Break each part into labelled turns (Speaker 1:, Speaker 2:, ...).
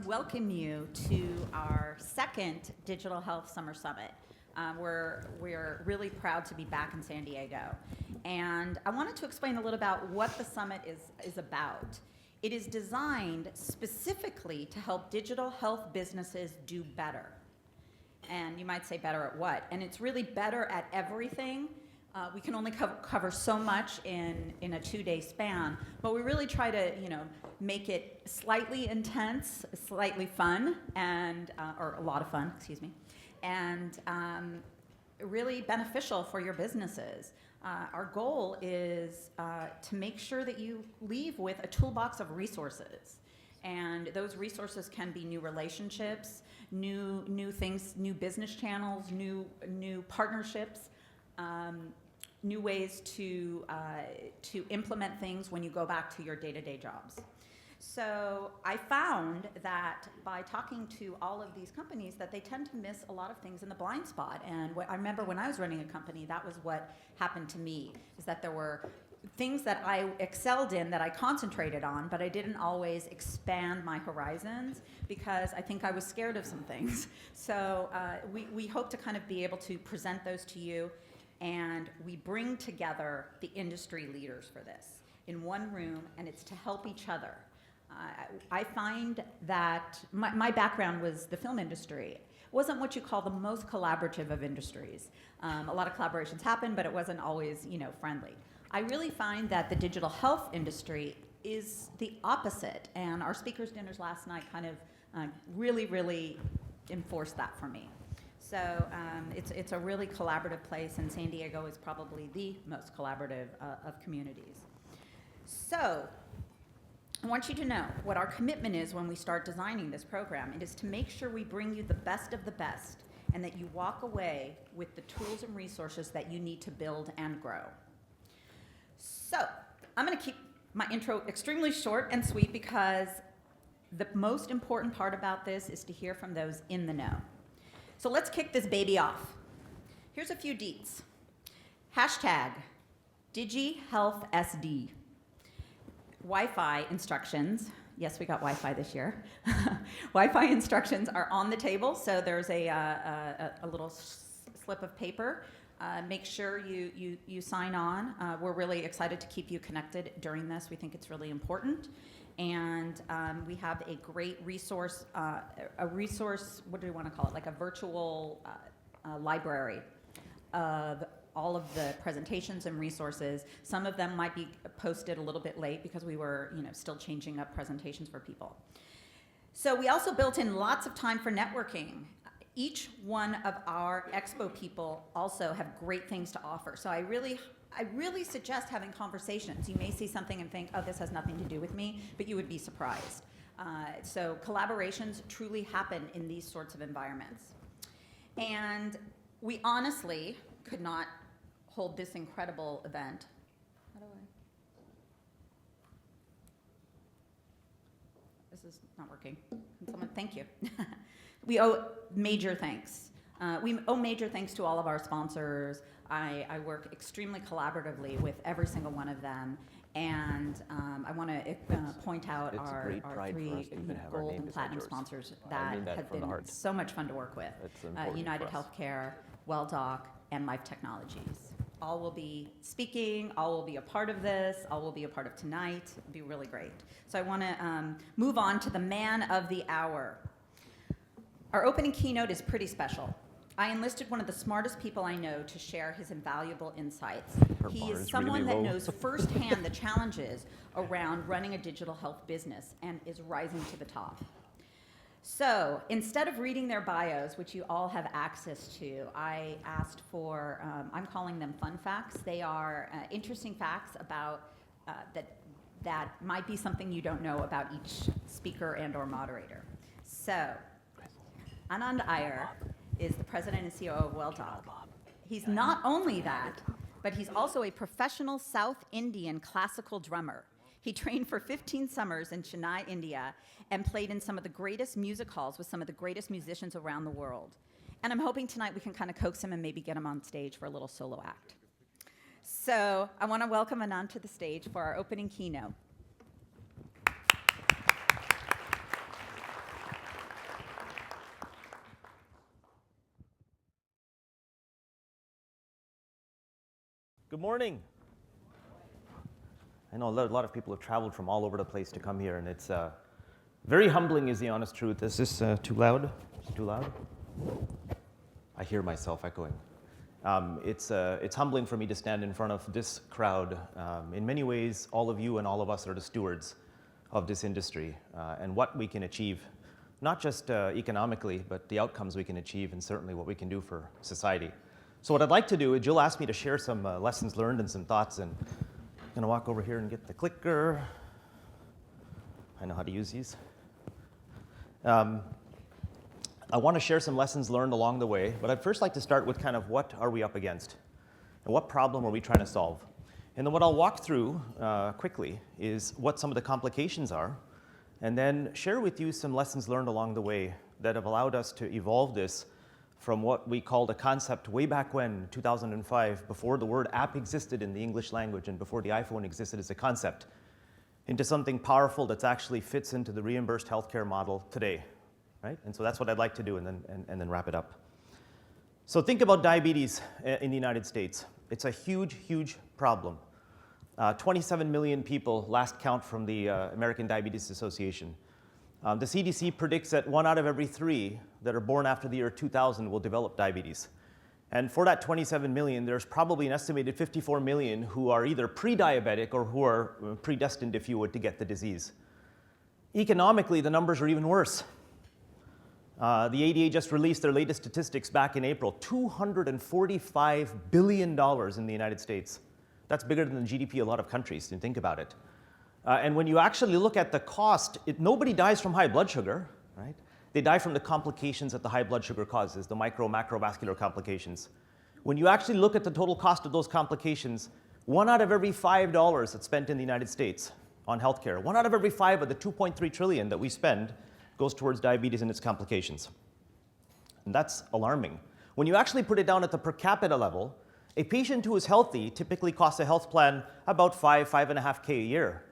Speaker 1: welcome you to our second Digital Health Summer Summit. We're really proud to be back in San Diego. And I wanted to explain a little about what the summit is about. It is designed specifically to help digital health businesses do better. And you might say better at what? And it's really better at everything. We can only cover so much in a 2-day span, but we really try to, make it slightly intense, slightly fun, and or a lot of fun, excuse me, and really beneficial for your businesses. Our goal is to make sure that you leave with a toolbox of resources, and those resources can be new relationships, new things, new business channels, new partnerships. New ways to implement things when you go back to your day-to-day jobs. So I found that by talking to all of these companies that they tend to miss a lot of things in the blind spot. And I remember when I was running a company, that was what happened to me, is that there were things that I excelled in that I concentrated on, but I didn't always expand my horizons because I think I was scared of some things. So we hope to kind of be able to present those to you. And we bring together the industry leaders for this in one room, and it's to help each other. I find that my background was the film industry. It wasn't what you call the most collaborative of industries. A lot of collaborations happen, but it wasn't always, friendly. I really find that the digital health industry is the opposite, and our speakers' dinners last night kind of really enforced that for me. So it's a really collaborative place, and San Diego is probably the most collaborative of communities. So I want you to know what our commitment is when we start designing this program. It is to make sure we bring you the best of the best, and that you walk away with the tools and resources that you need to build and grow. So I'm going to keep my intro extremely short and sweet because the most important part about this is to hear from those in the know. So let's kick this baby off. Here's a few deets. Hashtag DigiHealthSD. Wi-Fi instructions. Yes, we got Wi-Fi this year. Wi-Fi instructions are on the table, so there's a little slip of paper. Make sure you sign on. We're really excited to keep you connected during this. We think it's really important. And we have a great resource, what do we want to call it? Like a virtual library of all of the presentations and resources. Some of them might be posted a little bit late because we were, still changing up presentations for people. So we also built in lots of time for networking. Each one of our expo people also have great things to offer. So I really suggest having conversations. You may see something and think, oh, this has nothing to do with me, but you would be surprised. So collaborations truly happen in these sorts of environments. And we honestly could not hold this incredible event. How do I? This is not working. Can someone, thank you. We owe major thanks. We owe major thanks to all of our sponsors. I work extremely collaboratively with every single one of them, and I want to point out our three gold and platinum sponsors that have been so much fun to work with. United Healthcare, Welldoc, and Life Technologies. All will be speaking, all will be a part of this, all will be a part of tonight. It'll be really great. So I want to move on to the man of the hour. Our opening keynote is pretty special. I enlisted one of the smartest people I know to share his invaluable insights. He is someone that knows firsthand the challenges around running a digital health business and is rising to the top. So instead of reading their bios, which you all have access to, I asked for, I'm calling them fun facts. They are interesting facts about that might be something you don't know about each speaker and or moderator. So Anand Iyer is the president and COO of Welldoc. He's not only that, but he's also a professional South Indian classical drummer. He trained for 15 summers in Chennai, India, and played in some of the greatest music halls with some of the greatest musicians around the world. And I'm hoping tonight we can kind of coax him and maybe get him on stage for a little solo act. So I want to welcome Anand to the stage for our opening keynote.
Speaker 2: Good morning. I know a lot of people have traveled from all over the place to come here, and it's very humbling is the honest truth. Is this too loud? Is it too loud? I hear myself echoing. It's humbling for me to stand in front of this crowd. In many ways, all of you and all of us are the stewards of this industry and what we can achieve, not just economically, but the outcomes we can achieve and certainly what we can do for society. So what I'd like to do is Jill asked me to share some lessons learned and some thoughts, and I'm going to walk over here and get the clicker. I know how to use these. I want to share some lessons learned along the way, but I'd first like to start with kind of what are we up against and what problem are we trying to solve. And then what I'll walk through quickly is what some of the complications are, and then share with you some lessons learned along the way that have allowed us to evolve this from what we called a concept way back when, 2005, before the word app existed in the English language and before the iPhone existed as a concept, into something powerful that actually fits into the reimbursed healthcare model today, right? And so that's what I'd like to do and then wrap it up. So think about diabetes in the United States. It's a huge, huge problem. 27 million people, last count from the American Diabetes Association. The CDC predicts that 1 out of every 3 that are born after the year 2000 will develop diabetes. And for that 27 million, there's probably an estimated 54 million who are either pre-diabetic or who are predestined, if you would, to get the disease. Economically, the numbers are even worse. The ADA just released their latest statistics back in April, $245 billion in the United States. That's bigger than the GDP of a lot of countries, and think about it. And when you actually look at the cost, nobody dies from high blood sugar, right? They die from the complications that the high blood sugar causes, the macrovascular complications. When you actually look at the total cost of those complications, 1 out of every $5 that's spent in the United States on healthcare, 1 out of every 5 of the 2.3 trillion that we spend goes towards diabetes and its complications. And that's alarming. When you actually put it down at the per capita level, a patient who is healthy typically costs a health plan about $5.5K a year.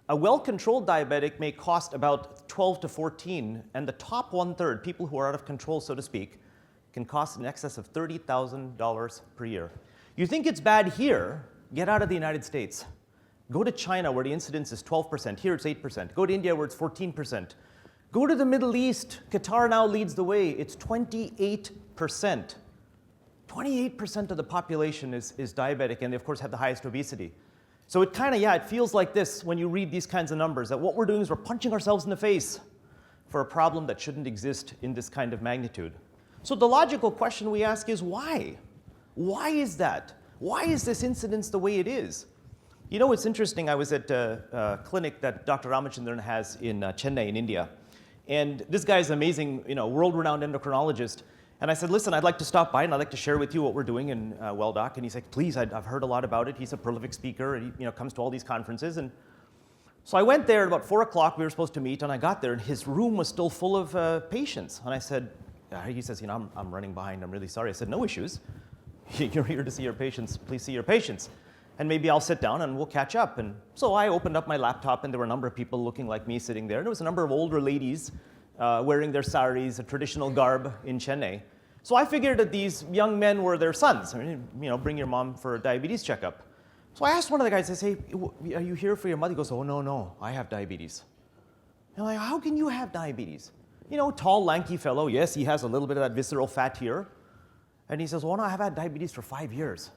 Speaker 2: A well-controlled diabetic may cost about 12 to 14, and the top 1/3, people who are out of control, so to speak, can cost in excess of $30,000 per year. You think it's bad here, get out of the United States. Go to China, where the incidence is 12%. Here it's 8%. Go to India, where it's 14%. Go to the Middle East. Qatar now leads the way. It's 28%. 28% of the population is diabetic, and they, of course, have the highest obesity. So it kind of, it feels like this when you read these kinds of numbers, that what we're doing is we're punching ourselves in the face for a problem that shouldn't exist in this kind of magnitude. So the logical question we ask is why? Why is that? Why is this incidence the way it is? You know, it's interesting. I was at a clinic that Dr. Ramachandran has in Chennai in India. And this guy is amazing, world-renowned endocrinologist. And I said, listen, I'd like to stop by and I'd like to share with you what we're doing in Welldoc. And he's like, please, I've heard a lot about it. He's a prolific speaker and he comes to all these conferences. And so I went there at about 4 o'clock. We were supposed to meet, and I got there and his room was still full of patients. And I said, he says, I'm running behind. I'm really sorry. I said, no issues. You're here to see your patients. Please see your patients. And maybe I'll sit down and we'll catch up. And so I opened up my laptop and there were a number of people looking like me sitting there. And there was a number of older ladies wearing their saris, a traditional garb in Chennai. So I figured that these young men were their sons. Bring your mom for a diabetes checkup. So I asked one of the guys, I say, hey, are you here for your mother? He goes, oh, no, I have diabetes. And I'm like, how can you have diabetes? Tall, lanky fellow. Yes, he has a little bit of that visceral fat here. And he says, well, no, I have had diabetes for 5 years.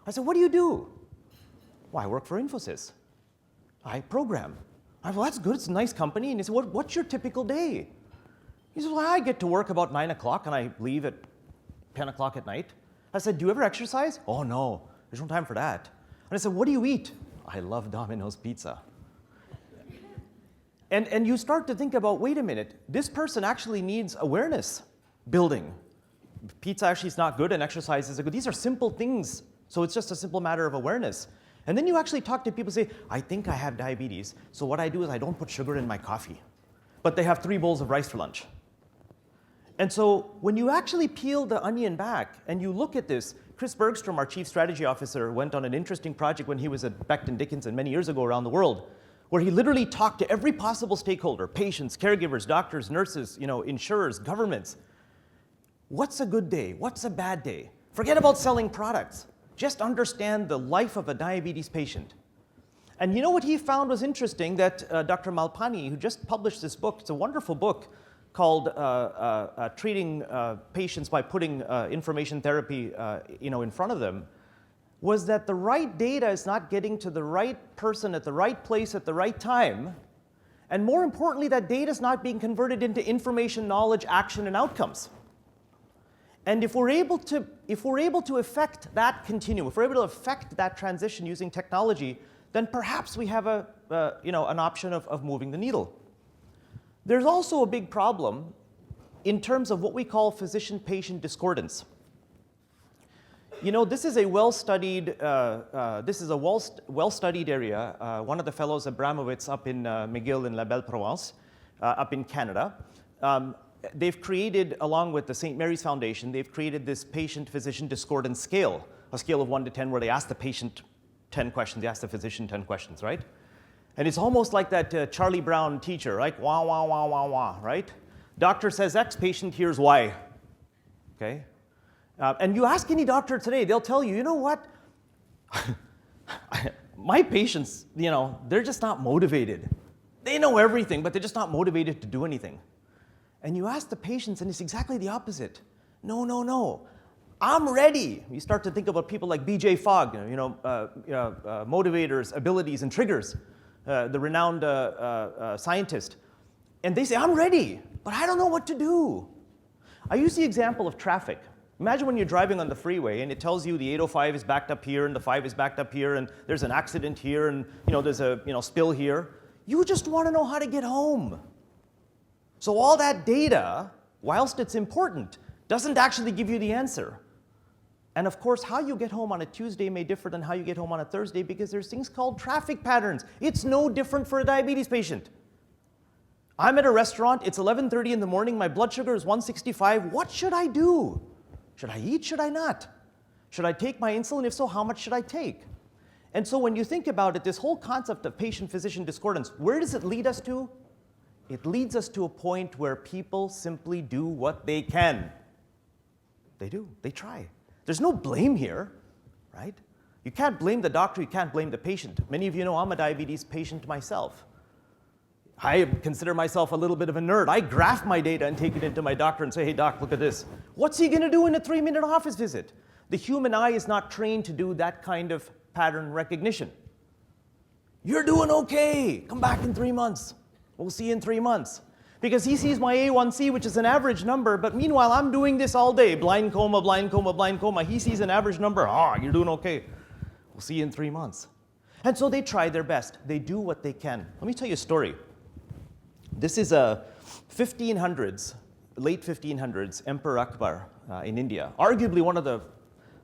Speaker 2: I said, what do you do? Well, I work for Infosys. I program. I said, well, that's good. It's a nice company. And he said, what's your typical day? He says, well, I get to work about 9 o'clock and I leave at 10 o'clock at night. I said, do you ever exercise? Oh, no, there's no time for that. And I said, what do you eat? I love Domino's pizza. And you start to think about, wait a minute, this person actually needs awareness building. Pizza actually is not good and exercise is good. These are simple things. So it's just a simple matter of awareness. And then you actually talk to people and say, I think I have diabetes. So what I do is I don't put sugar in my coffee. But they have 3 bowls of rice for lunch. And so when you actually peel the onion back and you look at this, Chris Bergstrom, our chief strategy officer, went on an interesting project when he was at Becton Dickinson many years ago around the world, where he literally talked to every possible stakeholder, patients, caregivers, doctors, nurses, insurers, governments. What's a good day? What's a bad day? Forget about selling products. Just understand the life of a diabetes patient. And you know what he found was interesting? That Dr. Malpani, who just published this book, it's a wonderful book called Treating Patients by Putting Information Therapy in front of them, was that the right data is not getting to the right person at the right place at the right time. And more importantly, that data is not being converted into information, knowledge, action, and outcomes. And if we're able to affect that continuum, if we're able to affect that transition using technology, then perhaps we have an option of moving the needle. There's also a big problem in terms of what we call physician-patient discordance. This is a well-studied area. One of the fellows, Abramowitz, up in McGill in La Belle Provence, up in Canada, they've created, along with the St. Mary's Foundation, they've created this patient-physician discordance scale, a scale of 1 to 10, where they ask the patient 10 questions, they ask the physician 10 questions, right? And it's almost like that Charlie Brown teacher, right? Wah, wah, wah, wah, wah, right? Doctor says X, patient hears Y, okay? And you ask any doctor today, they'll tell you, you know what? My patients, they're just not motivated. They know everything, but they're just not motivated to do anything. And you ask the patients, and it's exactly the opposite. No, no, no. I'm ready. You start to think about people like B.J. Fogg, motivators, abilities, and triggers, the renowned scientist. And they say, I'm ready, but I don't know what to do. I use the example of traffic. Imagine when you're driving on the freeway and it tells you the 805 is backed up here and the 5 is backed up here and there's an accident here and there's a spill here. You just want to know how to get home. So all that data, whilst it's important, doesn't actually give you the answer. And of course, how you get home on a Tuesday may differ than how you get home on a Thursday because there's things called traffic patterns. It's no different for a diabetes patient. I'm at a restaurant, it's 11:30 in the morning, my blood sugar is 165. What should I do? Should I eat? Should I not? Should I take my insulin? If so, how much should I take? And so when you think about it, this whole concept of patient-physician discordance, where does it lead us to? It leads us to a point where people simply do what they can. They do. They try. There's no blame here, right? You can't blame the doctor. You can't blame the patient. Many of you know I'm a diabetes patient myself. I consider myself a little bit of a nerd. I graph my data and take it into my doctor and say, hey, doc, look at this. What's he going to do in a 3-minute office visit? The human eye is not trained to do that kind of pattern recognition. You're doing okay. Come back in 3 months. We'll see you in 3 months. Because he sees my A1C, which is an average number, but meanwhile, I'm doing this all day. Blind coma, blind coma, blind coma. He sees an average number. You're doing okay. We'll see you in 3 months. And so they try their best. They do what they can. Let me tell you a story. This is a 1500s, late 1500s, Emperor Akbar in India. Arguably one of the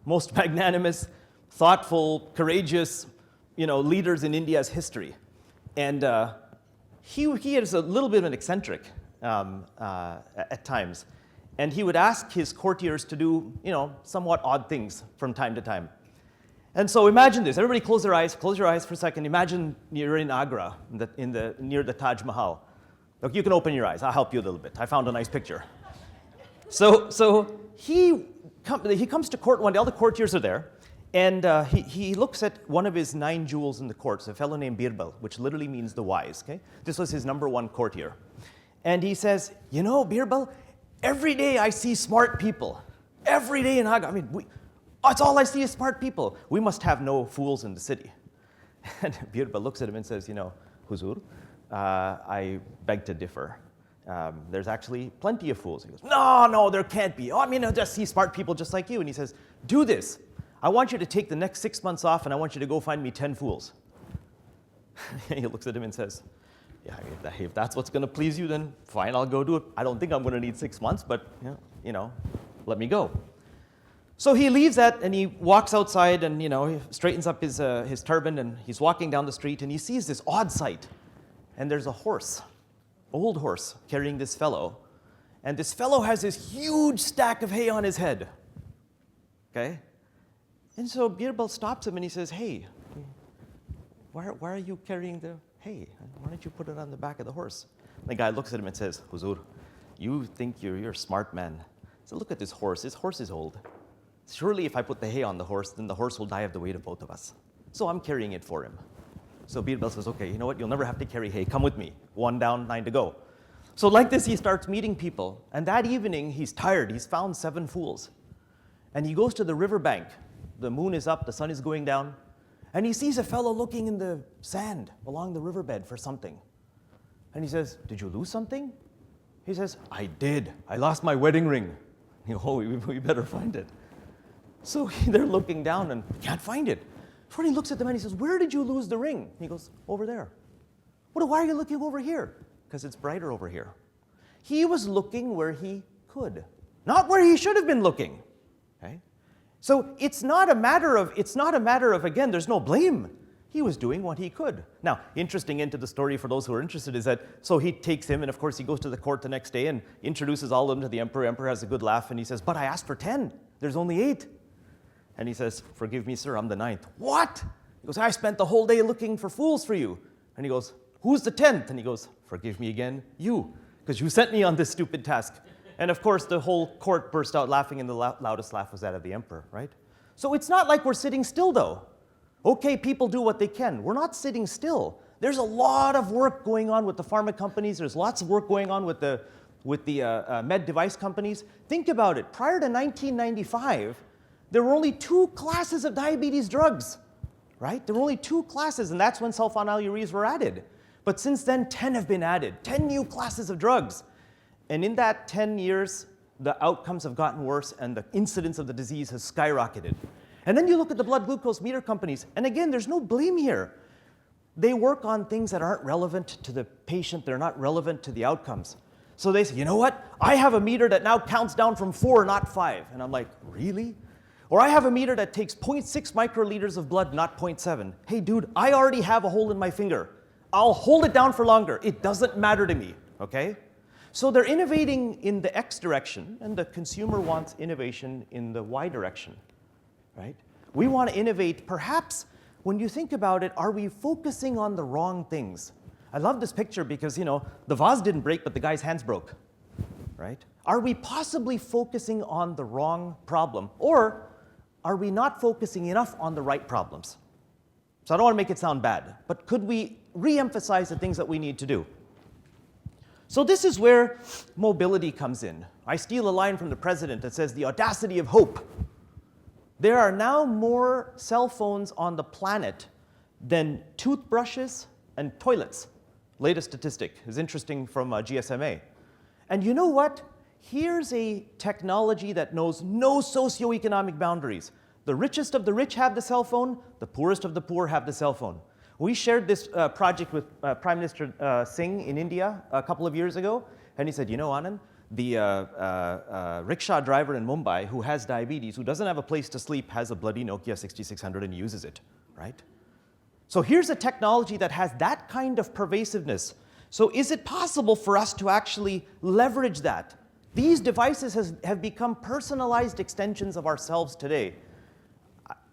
Speaker 2: most magnanimous, thoughtful, courageous, leaders in India's history. And he is a little bit of an eccentric at times. And he would ask his courtiers to do, somewhat odd things from time to time. And so imagine this. Everybody close your eyes for a second. Imagine you're in Agra, near the Taj Mahal. Look, you can open your eyes. I'll help you a little bit. I found a nice picture. So he comes to court one day. All the courtiers are there. And he looks at one of his 9 jewels in the court. It's a fellow named Birbal, which literally means the wise. Okay? This was his #1 courtier. And he says, Birbal, every day I see smart people. Every day in Agra. That's all I see is smart people. We must have no fools in the city. And Birbal looks at him and says, Huzur, I beg to differ. There's actually plenty of fools. He goes, no, there can't be. I just see smart people just like you. And he says, do this. I want you to take the next 6 months off, and I want you to go find me 10 fools. He looks at him and says, yeah, if that's what's going to please you, then fine, I'll go do it. I don't think I'm going to need 6 months, but let me go. So he leaves that, and he walks outside, and he straightens up his turban, and he's walking down the street, and he sees this odd sight. And there's a horse, old horse, carrying this fellow. And this fellow has this huge stack of hay on his head. Okay? And so Birbal stops him and he says, hey, why are you carrying the hay? Why don't you put it on the back of the horse? The guy looks at him and says, Huzur, you think you're a smart man. So look at this horse. This horse is old. surely if I put the hay on the horse, then the horse will die of the weight of both of us. So I'm carrying it for him. So Birbal says, okay, you know what, you'll never have to carry hay, come with me. 1 down, 9 to go. So like this, he starts meeting people, and that evening, he's tired, he's found 7 fools. And he goes to the riverbank. The moon is up, the sun is going down, and he sees a fellow looking in the sand along the riverbed for something. And he says, did you lose something? He says, I did. I lost my wedding ring. Oh, we better find it. So they're looking down and can't find it. So he looks at them and he says, where did you lose the ring? He goes, over there. Why are you looking over here? Because it's brighter over here. He was looking where he could, not where he should have been looking. Okay? So it's not a matter of, again, there's no blame. He was doing what he could. Now, interesting into the story for those who are interested is that, so he takes him, and of course he goes to the court the next day and introduces all of them to the emperor. Emperor has a good laugh, and he says, but I asked for 10. There's only 8. And he says, forgive me, sir, I'm the 9th. What? He goes, I spent the whole day looking for fools for you. And he goes, who's the 10th? And he goes, forgive me again, you, because you sent me on this stupid task. And of course, the whole court burst out laughing, and the loudest laugh was that of the emperor, right? So it's not like we're sitting still, though. Okay, people do what they can. We're not sitting still. There's a lot of work going on with the pharma companies. There's lots of work going on with the med device companies. Think about it. Prior to 1995, there were only 2 classes of diabetes drugs, right? There were only 2 classes, and that's when sulfonylureas were added. But since then, 10 have been added, 10 new classes of drugs. And in that 10 years, the outcomes have gotten worse, and the incidence of the disease has skyrocketed. And then you look at the blood glucose meter companies, and again, there's no blame here. They work on things that aren't relevant to the patient, they're not relevant to the outcomes. So they say, you know what? I have a meter that now counts down from 4, not 5. And I'm like, really? Or I have a meter that takes 0.6 microliters of blood, not 0.7. Hey, dude, I already have a hole in my finger. I'll hold it down for longer. It doesn't matter to me, okay? So they're innovating in the X direction, and the consumer wants innovation in the Y direction, right? We want to innovate. Perhaps when you think about it, are we focusing on the wrong things? I love this picture because, you know, the vase didn't break, but the guy's hands broke, right? Are we possibly focusing on the wrong problem? Or are we not focusing enough on the right problems? So I don't want to make it sound bad, but could we re-emphasize the things that we need to do? So this is where mobility comes in. I steal a line from the president that says, the audacity of hope. There are now more cell phones on the planet than toothbrushes and toilets. Latest statistic is interesting from GSMA. And you know what? Here's a technology that knows no socioeconomic boundaries. The richest of the rich have the cell phone, the poorest of the poor have the cell phone. We shared this project with Prime Minister Singh in India a couple of years ago, and he said, you know, Anand, the rickshaw driver in Mumbai who has diabetes, who doesn't have a place to sleep, has a bloody Nokia 6600 and uses it, right? So here's a technology that has that kind of pervasiveness. So is it possible for us to actually leverage that? These devices have become personalized extensions of ourselves today.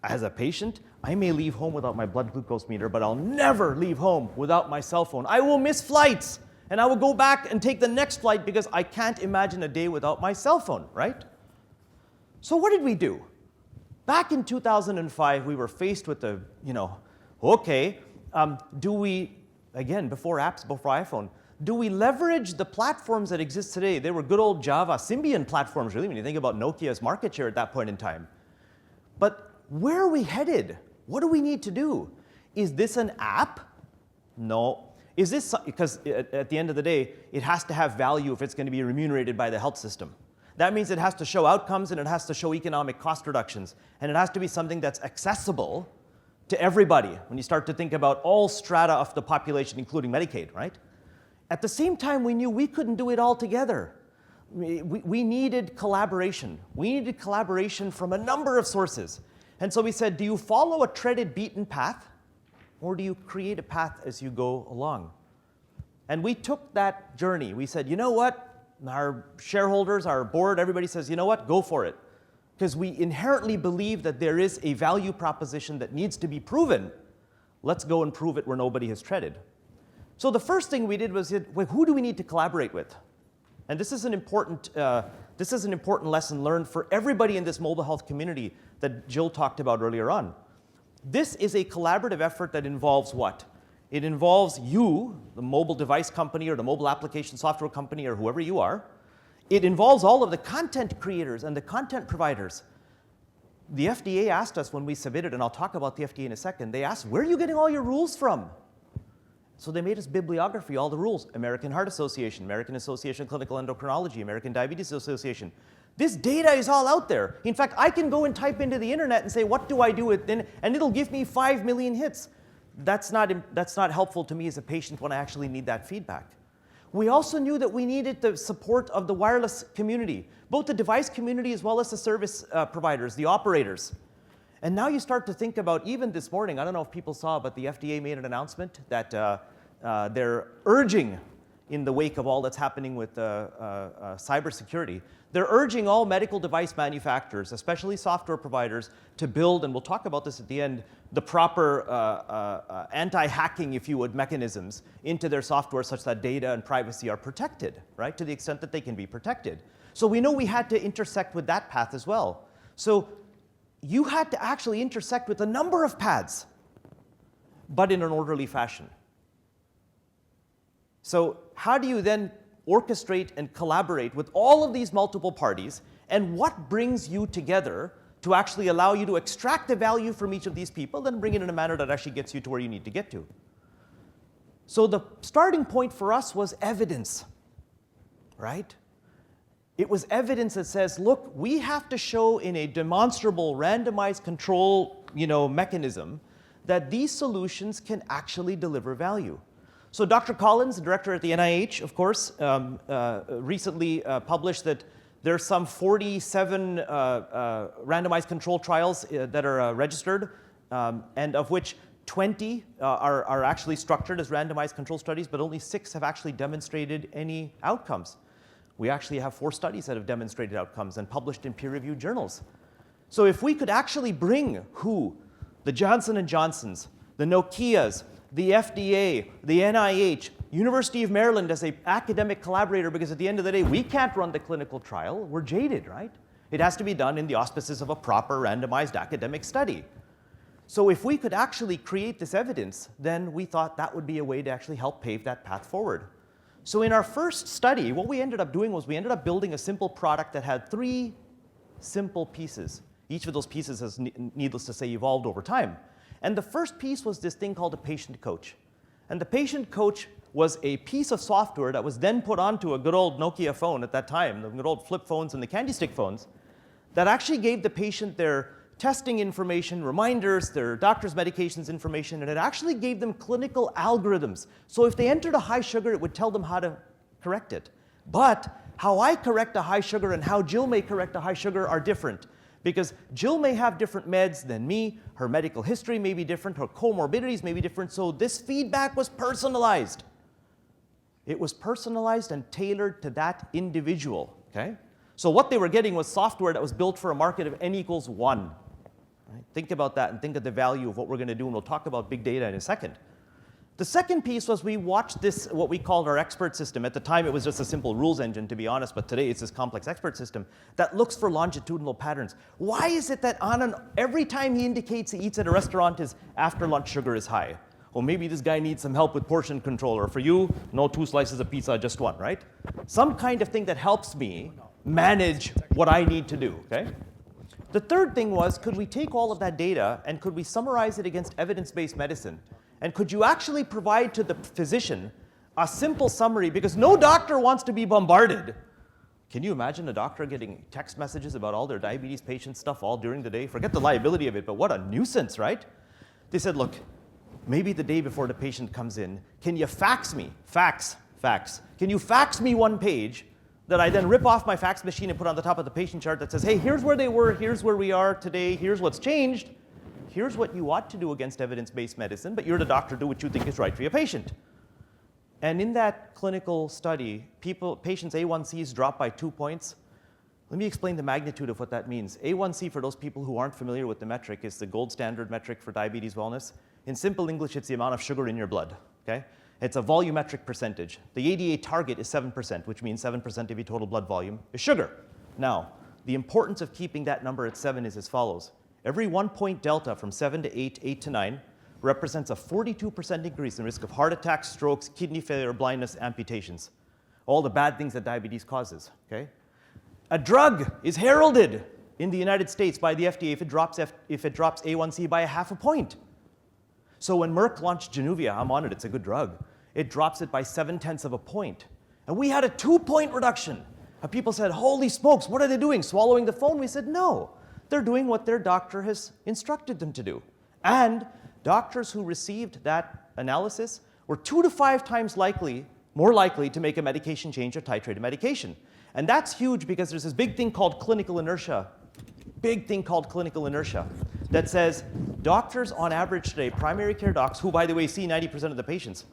Speaker 2: As a patient, I may leave home without my blood glucose meter, but I'll never leave home without my cell phone. I will miss flights, and I will go back and take the next flight because I can't imagine a day without my cell phone, right? So what did we do? Back in 2005, we were faced with the, okay, do we, again, before apps, before iPhone, do we leverage the platforms that exist today? They were good old Java, Symbian platforms, really, when you think about Nokia's market share at that point in time. But where are we headed? What do we need to do? Is this an app? No. Is this, because at the end of the day, it has to have value if it's going to be remunerated by the health system. That means it has to show outcomes, and it has to show economic cost reductions, and it has to be something that's accessible to everybody when you start to think about all strata of the population, including Medicaid, right? At the same time, we knew we couldn't do it all together. We needed collaboration. We needed collaboration from a number of sources. And so we said, do you follow a treaded, beaten path, or do you create a path as you go along? And we took that journey. We said, you know what? Our shareholders, our board, everybody says, you know what? Go for it. Because we inherently believe that there is a value proposition that needs to be proven. Let's go and prove it where nobody has treaded. So the first thing we did was, who do we need to collaborate with? And this is an important This is an important lesson learned for everybody in this mobile health community that Jill talked about earlier on. This is a collaborative effort that involves what? It involves you, the mobile device company or the mobile application software company or whoever you are. It involves all of the content creators and the content providers. The FDA asked us when we submitted, and I'll talk about the FDA in a second, they asked, where are you getting all your rules from? So they made us bibliography, all the rules. American Heart Association, American Association of Clinical Endocrinology, American Diabetes Association. This data is all out there. In fact, I can go and type into the internet and say, what do I do with it? And it'll give me 5 million hits. That's not helpful to me as a patient when I actually need that feedback. We also knew that we needed the support of the wireless community, both the device community as well as the service providers, the operators. And now you start to think about, even this morning, I don't know if people saw, but the FDA made an announcement that they're urging, in the wake of all that's happening with cybersecurity, they're urging all medical device manufacturers, especially software providers, to build, and we'll talk about this at the end, the proper anti-hacking, if you would, mechanisms into their software such that data and privacy are protected, right, to the extent that they can be protected. So we know we had to intersect with that path as well. So you had to actually intersect with a number of paths, but in an orderly fashion. So how do you then orchestrate and collaborate with all of these multiple parties, and what brings you together to actually allow you to extract the value from each of these people, then bring it in a manner that actually gets you to where you need to get to? So the starting point for us was evidence, right? It was evidence that says, look, we have to show in a demonstrable randomized control, mechanism that these solutions can actually deliver value. So Dr. Collins, the director at the NIH, of course, recently published that there's some 47 randomized control trials that are registered, and of which 20 are actually structured as randomized control studies, but only 6 have actually demonstrated any outcomes. We actually have 4 studies that have demonstrated outcomes and published in peer-reviewed journals. So if we could actually bring the Johnson & Johnsons, the Nokias, the FDA, the NIH, University of Maryland as an academic collaborator, because at the end of the day, we can't run the clinical trial. We're jaded, right? It has to be done in the auspices of a proper randomized academic study. So if we could actually create this evidence, then we thought that would be a way to actually help pave that path forward. So in our first study, what we ended up doing was we ended up building a simple product that had 3 simple pieces. Each of those pieces has, needless to say, evolved over time. And the first piece was this thing called a patient coach. And the patient coach was a piece of software that was then put onto a good old Nokia phone at that time, the good old flip phones and the candy stick phones, that actually gave the patient their testing information, reminders, their doctor's medications information, and it actually gave them clinical algorithms. So if they entered a high sugar, it would tell them how to correct it. But how I correct a high sugar and how Jill may correct a high sugar are different. Because Jill may have different meds than me, her medical history may be different, her comorbidities may be different, so this feedback was personalized. It was personalized and tailored to that individual, okay? So what they were getting was software that was built for a market of n equals 1. Right? Think about that and think of the value of what we're going to do, and we'll talk about big data in a second. The second piece was we watched this, what we called our expert system. At the time, it was just a simple rules engine, to be honest, but today it's this complex expert system that looks for longitudinal patterns. Why is it that Anand, every time he indicates he eats at a restaurant, his after lunch sugar is high? Well, maybe this guy needs some help with portion control, or for you, no 2 slices of pizza, just 1, right? Some kind of thing that helps me manage what I need to do, okay? The third thing was, could we take all of that data and could we summarize it against evidence-based medicine? And could you actually provide to the physician a simple summary? Because no doctor wants to be bombarded. Can you imagine a doctor getting text messages about all their diabetes patient stuff all during the day? Forget the liability of it, but what a nuisance, right? They said, look, maybe the day before the patient comes in, can you fax me? Fax. Can you fax me 1 page that I then rip off my fax machine and put on the top of the patient chart that says, hey, here's where they were, here's where we are today, here's what's changed. Here's what you ought to do against evidence-based medicine, but you're the doctor, do what you think is right for your patient. And in that clinical study, patients' A1Cs dropped by 2 points. Let me explain the magnitude of what that means. A1C, for those people who aren't familiar with the metric, is the gold standard metric for diabetes wellness. In simple English, it's the amount of sugar in your blood, okay? It's a volumetric percentage. The ADA target is 7%, which means 7% of your total blood volume is sugar. Now, the importance of keeping that number at 7 is as follows. Every 1 point delta from 7 to 8, 8 to 9, represents a 42% increase in risk of heart attacks, strokes, kidney failure, blindness, amputations. All the bad things that diabetes causes, okay? A drug is heralded in the United States by the FDA if it drops A1C by 0.5 point. So when Merck launched Januvia, I'm on it, it's a good drug, it drops it by 0.7 point. And we had a 2-point reduction. And people said, holy smokes, what are they doing? Swallowing the phone? We said, no. They're doing what their doctor has instructed them to do. And doctors who received that analysis were 2 to 5 times more likely to make a medication change or titrate a medication. And that's huge because there's this big thing called clinical inertia. That says doctors on average today, primary care docs, who by the way see 90% of the patients,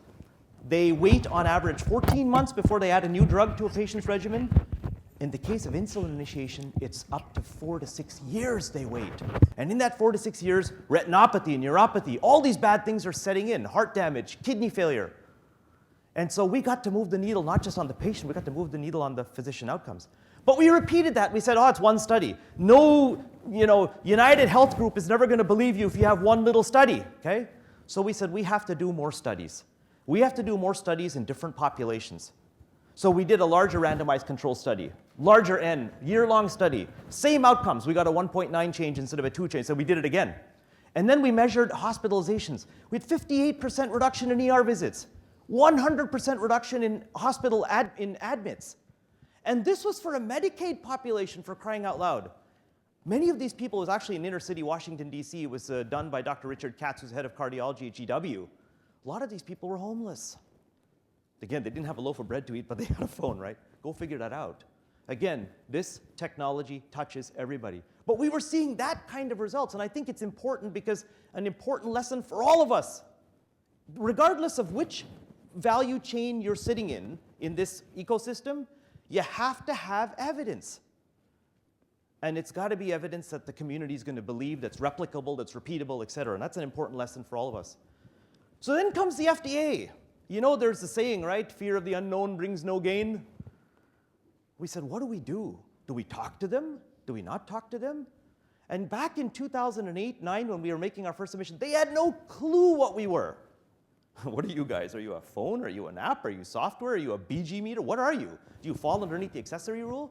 Speaker 2: they wait on average 14 months before they add a new drug to a patient's regimen. In the case of insulin initiation, it's up to 4 to 6 years they wait. And in that 4 to 6 years, retinopathy, neuropathy, all these bad things are setting in, heart damage, kidney failure. And so we got to move the needle not just on the patient, we got to move the needle on the physician outcomes. But we repeated that. We said, oh, it's one study. No, United Health Group is never going to believe you if you have one little study, okay? So we said we have to do more studies. We have to do more studies in different populations. So we did a larger randomized control study, larger N, year-long study, same outcomes. We got a 1.9 change instead of a 2 change, so we did it again. And then we measured hospitalizations. We had 58% reduction in ER visits, 100% reduction in hospital admits. And this was for a Medicaid population, for crying out loud. Many of these people, it was actually in inner city Washington, D.C. It was done by Dr. Richard Katz, who's head of cardiology at GW. A lot of these people were homeless. Again, they didn't have a loaf of bread to eat, but they had a phone, right? Go figure that out. Again, this technology touches everybody. But we were seeing that kind of results, and I think it's important because an important lesson for all of us, regardless of which value chain you're sitting in this ecosystem, you have to have evidence. And it's got to be evidence that the community is going to believe, that's replicable, that's repeatable, et cetera. And that's an important lesson for all of us. So then comes the FDA. You know, there's the saying, right? Fear of the unknown brings no gain. We said, what do? Do we talk to them? Do we not talk to them? And back in 2008-9, when we were making our first submission, they had no clue what we were. What are you guys? Are you a phone? Are you an app? Are you software? Are you a BG meter? What are you? Do you fall underneath the accessory rule?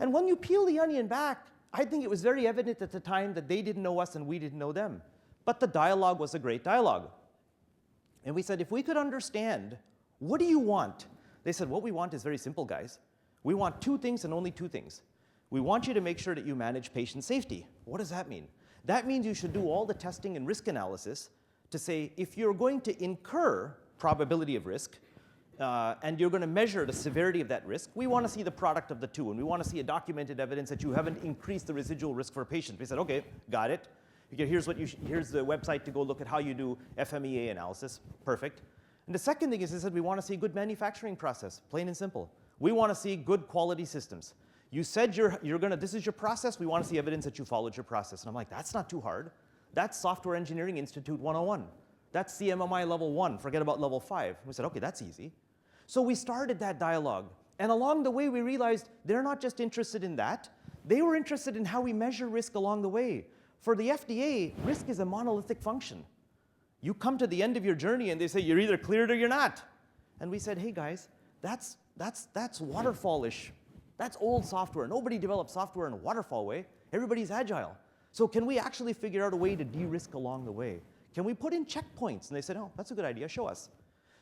Speaker 2: And when you peel the onion back, I think it was very evident at the time that they didn't know us and we didn't know them. But the dialogue was a great dialogue. And we said, if we could understand, what do you want? They said, what we want is very simple, guys. We want 2 things and only 2 things. We want you to make sure that you manage patient safety. What does that mean? That means you should do all the testing and risk analysis to say, if you're going to incur probability of risk, and you're going to measure the severity of that risk, we want to see the product of the 2, and we want to see a documented evidence that you haven't increased the residual risk for a patient. We said, okay, got it. Here's the website to go look at how you do FMEA analysis. Perfect. And the second thing is, they said, we want to see good manufacturing process, plain and simple. We want to see good quality systems. You said this is your process. We want to see evidence that you followed your process. And I'm like, that's not too hard. That's Software Engineering Institute 101. That's CMMI level 1. Forget about level 5. We said, okay, that's easy. So we started that dialogue. And along the way, we realized they're not just interested in that. They were interested in how we measure risk along the way. For the FDA, risk is a monolithic function. You come to the end of your journey and they say, you're either cleared or you're not. And we said, hey guys, that's waterfall-ish. That's old software. Nobody develops software in a waterfall way. Everybody's agile. So can we actually figure out a way to de-risk along the way? Can we put in checkpoints? And they said, oh, that's a good idea, show us.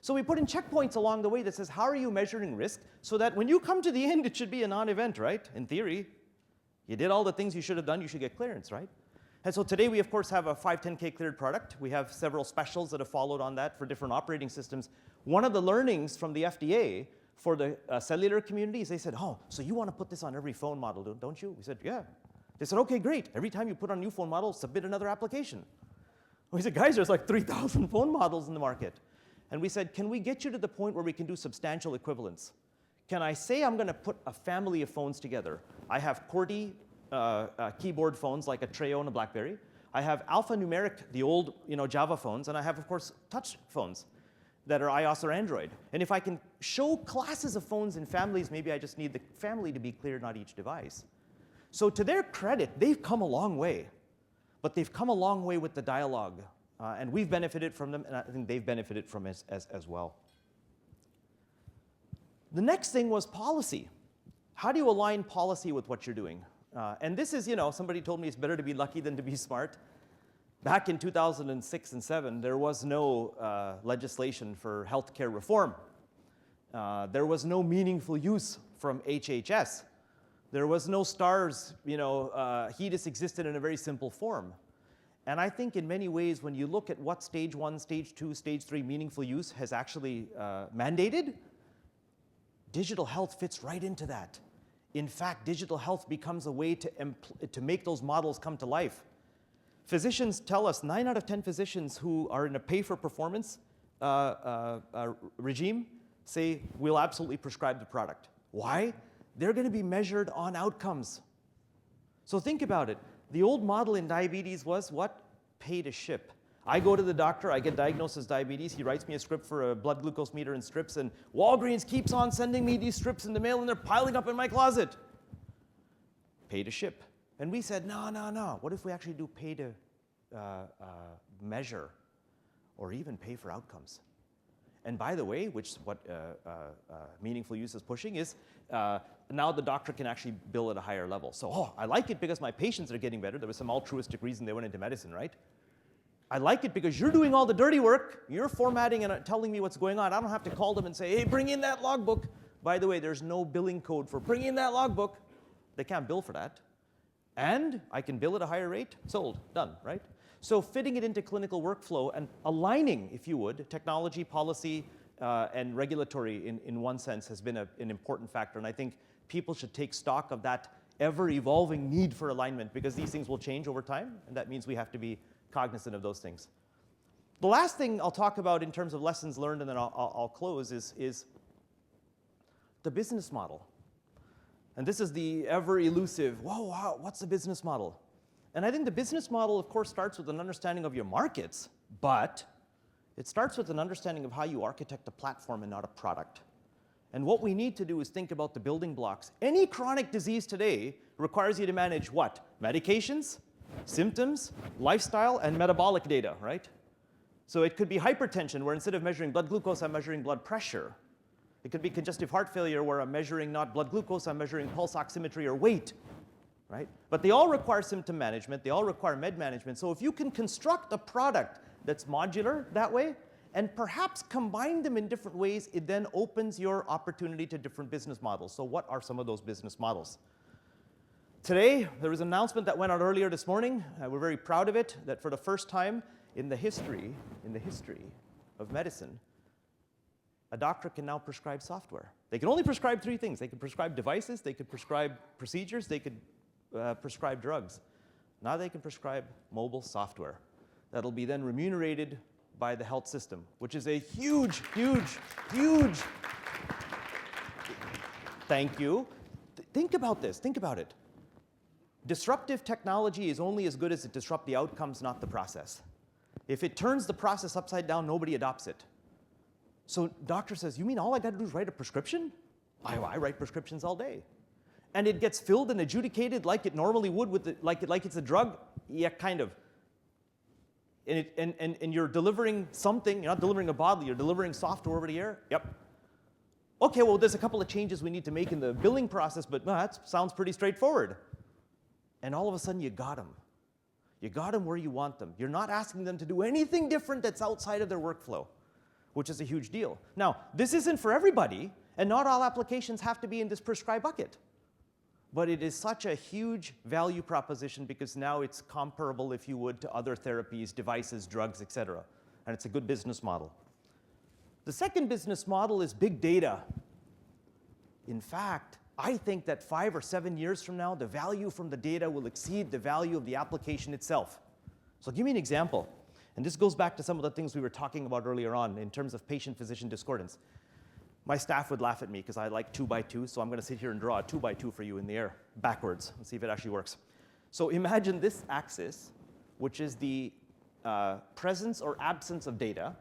Speaker 2: So we put in checkpoints along the way that says, how are you measuring risk so that when you come to the end, it should be a non-event, right? In theory, you did all the things you should have done, you should get clearance, right? And so today we, of course, have a 510K cleared product. We have several specials that have followed on that for different operating systems. One of the learnings from the FDA for the cellular communities, they said, oh, so you want to put this on every phone model, don't you? We said, yeah. They said, okay, great. Every time you put on a new phone model, submit another application. We said, guys, there's like 3,000 phone models in the market. And we said, can we get you to the point where we can do substantial equivalence? Can I say I'm going to put a family of phones together? I have QWERTY keyboard phones like a Treo and a BlackBerry. I have alphanumeric, the old Java phones, and I have, of course, touch phones. that are iOS or Android. And if I can show classes of phones in families, maybe I just need the family to be clear, not each device. So to their credit, they've come a long way. But they've come a long way with the dialogue. And we've benefited from them, and I think they've benefited from it as well. The next thing was policy. How do you align policy with what you're doing? And this is, somebody told me it's better to be lucky than to be smart. Back in 2006 and 2007, there was no legislation for healthcare reform. There was no meaningful use from HHS. There was no stars, HEDIS existed in a very simple form. And I think in many ways, when you look at what stage 1, stage 2, stage 3 meaningful use has actually mandated, digital health fits right into that. In fact, digital health becomes a way to make those models come to life. Physicians tell us, 9 out of 10 physicians who are in a pay-for-performance regime say, we'll absolutely prescribe the product. Why? They're going to be measured on outcomes. So think about it. The old model in diabetes was what? Pay to ship. I go to the doctor, I get diagnosed as diabetes, he writes me a script for a blood glucose meter and strips, and Walgreens keeps on sending me these strips in the mail, and they're piling up in my closet. Pay to ship. And we said, no. What if we actually do pay to measure, or even pay for outcomes? And by the way, which is what meaningful use is pushing, is now the doctor can actually bill at a higher level. So, I like it because my patients are getting better. There was some altruistic reason they went into medicine, right? I like it because you're doing all the dirty work. You're formatting and telling me what's going on. I don't have to call them and say, hey, bring in that logbook. By the way, there's no billing code for bring in that logbook. They can't bill for that. And I can bill at a higher rate. Sold. Done, right? So fitting it into clinical workflow and aligning, if you would, technology, policy, and regulatory in one sense has been an important factor. And I think people should take stock of that ever-evolving need for alignment, because these things will change over time, and that means we have to be cognizant of those things. The last thing I'll talk about in terms of lessons learned, and then I'll close, is the business model. And this is the ever-elusive, wow, what's the business model? And I think the business model, of course, starts with an understanding of your markets, but it starts with an understanding of how you architect a platform and not a product. And what we need to do is think about the building blocks. Any chronic disease today requires you to manage what? Medications, symptoms, lifestyle, and metabolic data, right? So it could be hypertension, where instead of measuring blood glucose, I'm measuring blood pressure. It could be congestive heart failure, where I'm measuring not blood glucose, I'm measuring pulse oximetry or weight, right? But they all require symptom management, they all require med management. So if you can construct a product that's modular that way, and perhaps combine them in different ways, it then opens your opportunity to different business models. So what are some of those business models? Today, there was an announcement that went out earlier this morning. We're very proud of it, that for the first time in the history of medicine, a doctor can now prescribe software. They can only prescribe 3 things. They can prescribe devices, they could prescribe procedures, they could prescribe drugs. Now they can prescribe mobile software that'll be then remunerated by the health system, which is a huge thank you. Think about this, think about it. Disruptive technology is only as good as it disrupts the outcomes, not the process. If it turns the process upside down, nobody adopts it. So doctor says, you mean all I got to do is write a prescription? I write prescriptions all day. And it gets filled and adjudicated like it normally would, with like it's a drug? Yeah, kind of. And you're delivering something, you're not delivering a bottle, you're delivering software over the air? Yep. Okay, well, there's a couple of changes we need to make in the billing process, but that sounds pretty straightforward. And all of a sudden, you got them. You got them where you want them. You're not asking them to do anything different that's outside of their workflow, which is a huge deal. Now, this isn't for everybody, and not all applications have to be in this prescribe bucket. But it is such a huge value proposition because now it's comparable, if you would, to other therapies, devices, drugs, et cetera. And it's a good business model. The second business model is big data. In fact, I think that 5 or 7 years from now, the value from the data will exceed the value of the application itself. So give me an example. And this goes back to some of the things we were talking about earlier on in terms of patient-physician discordance. My staff would laugh at me because I like 2x2, so I'm going to sit here and draw a 2x2 for you in the air, backwards, and see if it actually works. So imagine this axis, which is the presence or absence of data,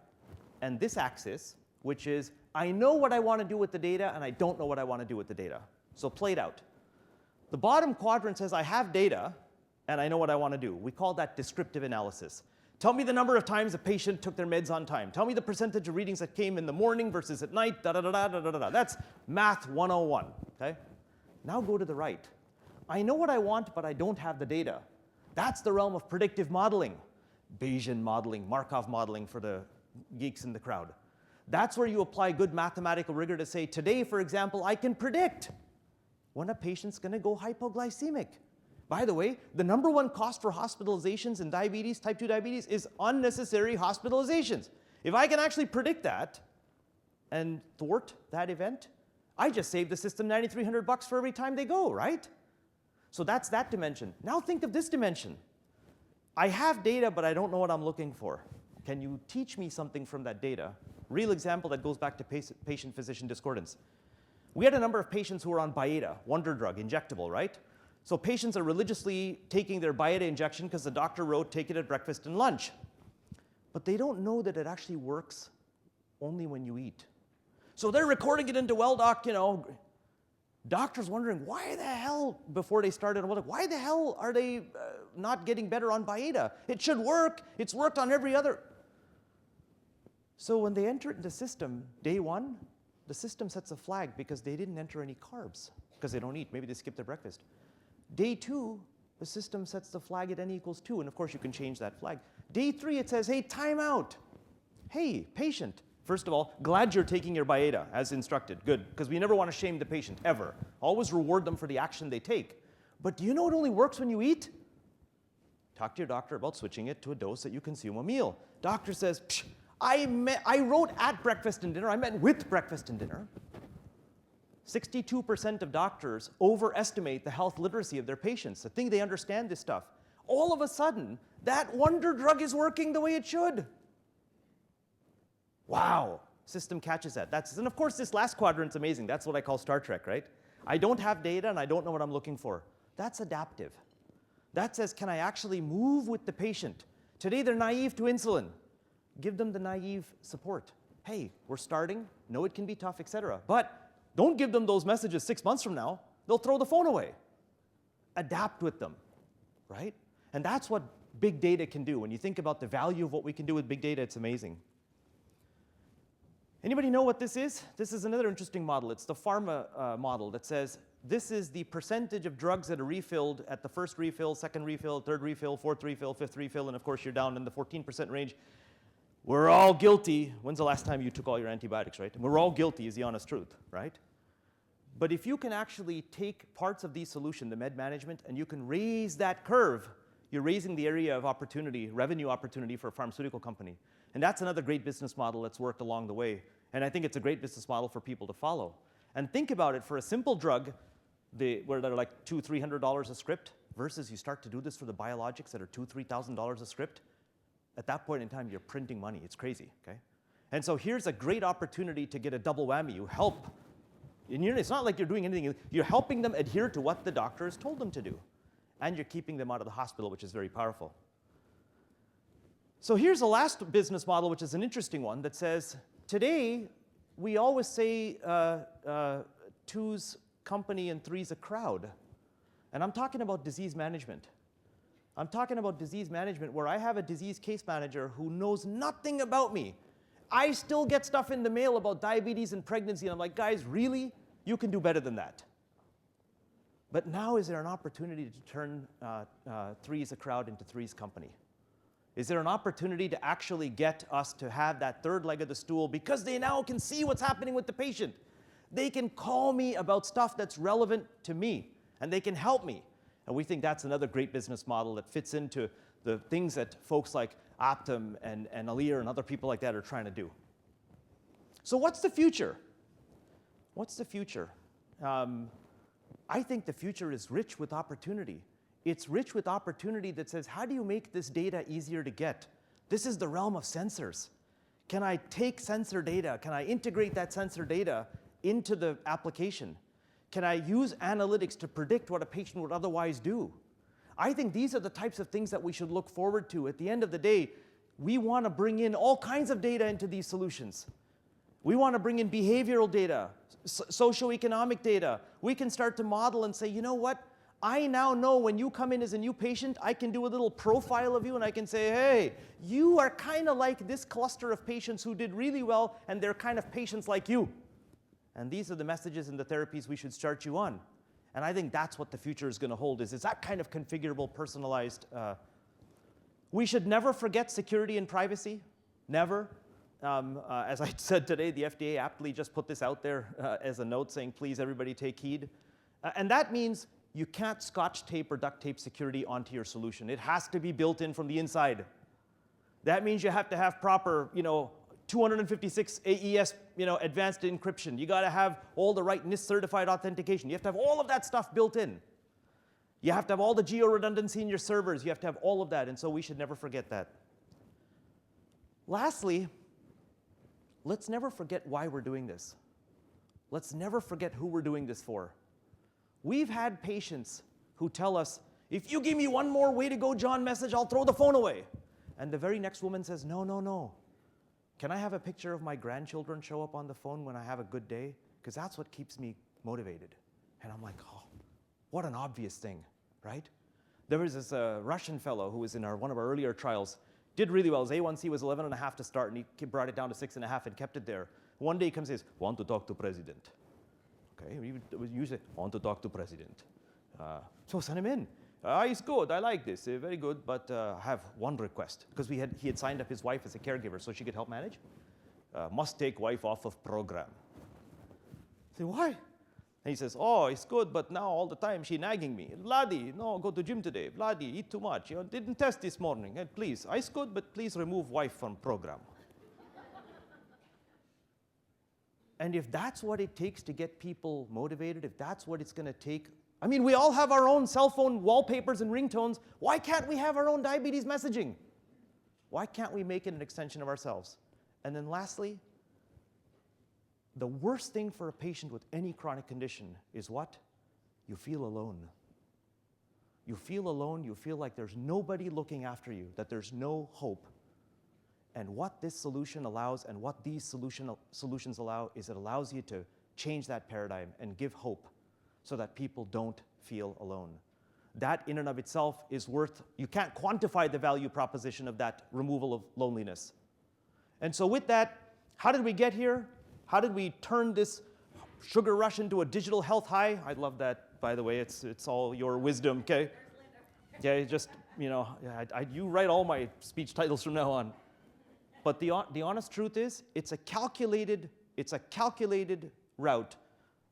Speaker 2: and this axis, which is I know what I want to do with the data and I don't know what I want to do with the data. So play it out. The bottom quadrant says I have data and I know what I want to do. We call that descriptive analysis. Tell me the number of times a patient took their meds on time. Tell me the percentage of readings that came in the morning versus at night, da-da-da-da-da-da-da. That's math 101, okay? Now go to the right. I know what I want, but I don't have the data. That's the realm of predictive modeling. Bayesian modeling, Markov modeling for the geeks in the crowd. That's where you apply good mathematical rigor to say, today, for example, I can predict when a patient's going to go hypoglycemic. By the way, the number one cost for hospitalizations in diabetes, type 2 diabetes, is unnecessary hospitalizations. If I can actually predict that and thwart that event, I just save the system $9,300 for every time they go, right? So that's that dimension. Now think of this dimension. I have data, but I don't know what I'm looking for. Can you teach me something from that data? Real example that goes back to patient-physician discordance. We had a number of patients who were on Byetta, wonder drug, injectable, right? So patients are religiously taking their Byetta injection because the doctor wrote, take it at breakfast and lunch. But they don't know that it actually works only when you eat. So they're recording it into Welldoc, you know. Doctors wondering, why the hell, before they started on Welldoc, why the hell are they not getting better on Byetta? It should work. It's worked on every other. So when they enter it in the system, day one, the system sets a flag because they didn't enter any carbs because they don't eat. Maybe they skipped their breakfast. Day two, the system sets the flag at n equals 2, and of course you can change that flag. Day three, it says, hey, time out. Hey, patient. First of all, glad you're taking your Byetta as instructed. Good, because we never want to shame the patient, ever. Always reward them for the action they take. But do you know it only works when you eat? Talk to your doctor about switching it to a dose that you consume a meal. Doctor says, psh, I wrote at breakfast and dinner, I meant with breakfast and dinner. 62% of doctors overestimate the health literacy of their patients. They think they understand this stuff. All of a sudden, that wonder drug is working the way it should. Wow, system catches that. And of course, this last quadrant's amazing. That's what I call Star Trek, right? I don't have data and I don't know what I'm looking for. That's adaptive. That says, can I actually move with the patient? Today, they're naive to insulin. Give them the naive support. Hey, we're starting. Know it can be tough, etc. But don't give them those messages 6 months from now. They'll throw the phone away. Adapt with them, right? And that's what big data can do. When you think about the value of what we can do with big data, it's amazing. Anybody know what this is? This is another interesting model. It's the pharma model that says this is the percentage of drugs that are refilled at the first refill, second refill, third refill, fourth refill, fifth refill, and of course you're down in the 14% range. We're all guilty. When's the last time you took all your antibiotics, right? We're all guilty is the honest truth, right? But if you can actually take parts of these solutions, the med management, and you can raise that curve, you're raising the area of opportunity, revenue opportunity for a pharmaceutical company. And that's another great business model that's worked along the way. And I think it's a great business model for people to follow. And think about it, for a simple drug, where they're like $200, $300 a script, versus you start to do this for the biologics that are $2,000, $3,000 a script, at that point in time, you're printing money. It's crazy, okay? And so here's a great opportunity to get a double whammy. You help. And it's not like you're doing anything. You're helping them adhere to what the doctor has told them to do. And you're keeping them out of the hospital, which is very powerful. So here's the last business model, which is an interesting one, that says, today, we always say two's company and three's a crowd. And I'm talking about disease management. I'm talking about disease management where I have a disease case manager who knows nothing about me. I still get stuff in the mail about diabetes and pregnancy, and I'm like, guys, really? You can do better than that. But now is there an opportunity to turn three's a crowd into three's company? Is there an opportunity to actually get us to have that third leg of the stool because they now can see what's happening with the patient? They can call me about stuff that's relevant to me, and they can help me. And we think that's another great business model that fits into the things that folks like Optum and Iyer and other people like that are trying to do. So what's the future? What's the future? I think the future is rich with opportunity. It's rich with opportunity that says, how do you make this data easier to get? This is the realm of sensors. Can I take sensor data? Can I integrate that sensor data into the application? Can I use analytics to predict what a patient would otherwise do? I think these are the types of things that we should look forward to. At the end of the day, We want to bring in all kinds of data into these solutions. We want to bring in behavioral data, socioeconomic data. We can start to model and say, you know what? I now know when you come in as a new patient, I can do a little profile of you and I can say, hey, you are kind of like this cluster of patients who did really well, and they're kind of patients like you. And these are the messages and the therapies we should start you on. And I think that's what the future is going to hold, is that kind of configurable, personalized. We should never forget security and privacy, never. As I said today, the FDA aptly just put this out there as a note saying, please, everybody take heed. And that means you can't scotch tape or duct tape security onto your solution. It has to be built in from the inside. That means you have to have proper, 256 AES, advanced encryption. You got to have all the right NIST certified authentication. You have to have all of that stuff built in. You have to have all the geo-redundancy in your servers. You have to have all of that, and so we should never forget that. Lastly, let's never forget why we're doing this. Let's never forget who we're doing this for. We've had patients who tell us, if you give me one more way to go John message, I'll throw the phone away. And the very next woman says, no, no, no. Can I have a picture of my grandchildren show up on the phone when I have a good day? Because that's what keeps me motivated. And I'm like, oh, what an obvious thing, right? There was this Russian fellow who was in one of our earlier trials, did really well. His A1C was 11.5 to start, and he brought it down to 6.5 and kept it there. One day he comes and says, want to talk to president. Okay, you say, want to talk to president. So send him in. He's good, I like this, very good, but I have one request. Because he had signed up his wife as a caregiver so she could help manage. Must take wife off of program. I say, why? And he says, oh, it's good, but now all the time she nagging me. Vladi, no, go to gym today. Vladi, eat too much. Didn't test this morning. Hey, please, it's good, but please remove wife from program. And if that's what it takes to get people motivated, if that's what it's going to take, I mean, we all have our own cell phone wallpapers and ringtones. Why can't we have our own diabetes messaging? Why can't we make it an extension of ourselves? And then lastly, the worst thing for a patient with any chronic condition is what? You feel alone. You feel alone, you feel like there's nobody looking after you, that there's no hope. And what this solution allows, and what these solutions allow, is it allows you to change that paradigm and give hope so that people don't feel alone. That in and of itself is worth, you can't quantify the value proposition of that removal of loneliness. And so with that, how did we get here? How did we turn this sugar rush into a digital health high? I love that, by the way. It's all your wisdom, okay? Yeah, just, you write all my speech titles from now on. But the honest truth is, it's a calculated route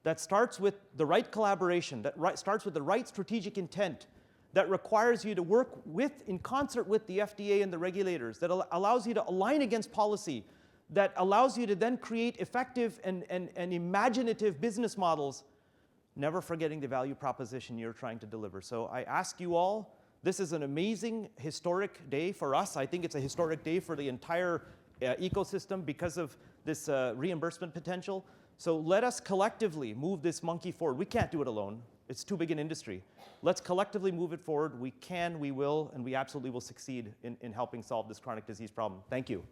Speaker 2: that starts with the right collaboration, that starts with the right strategic intent, that requires you to work in concert with the FDA and the regulators, that allows you to align against policy, that allows you to then create effective and imaginative business models, never forgetting the value proposition you're trying to deliver. So I ask you all, this is an amazing, historic day for us. I think it's a historic day for the entire ecosystem because of this reimbursement potential. So let us collectively move this monkey forward. We can't do it alone. It's too big an industry. Let's collectively move it forward. We can, we will, and we absolutely will succeed in helping solve this chronic disease problem. Thank you.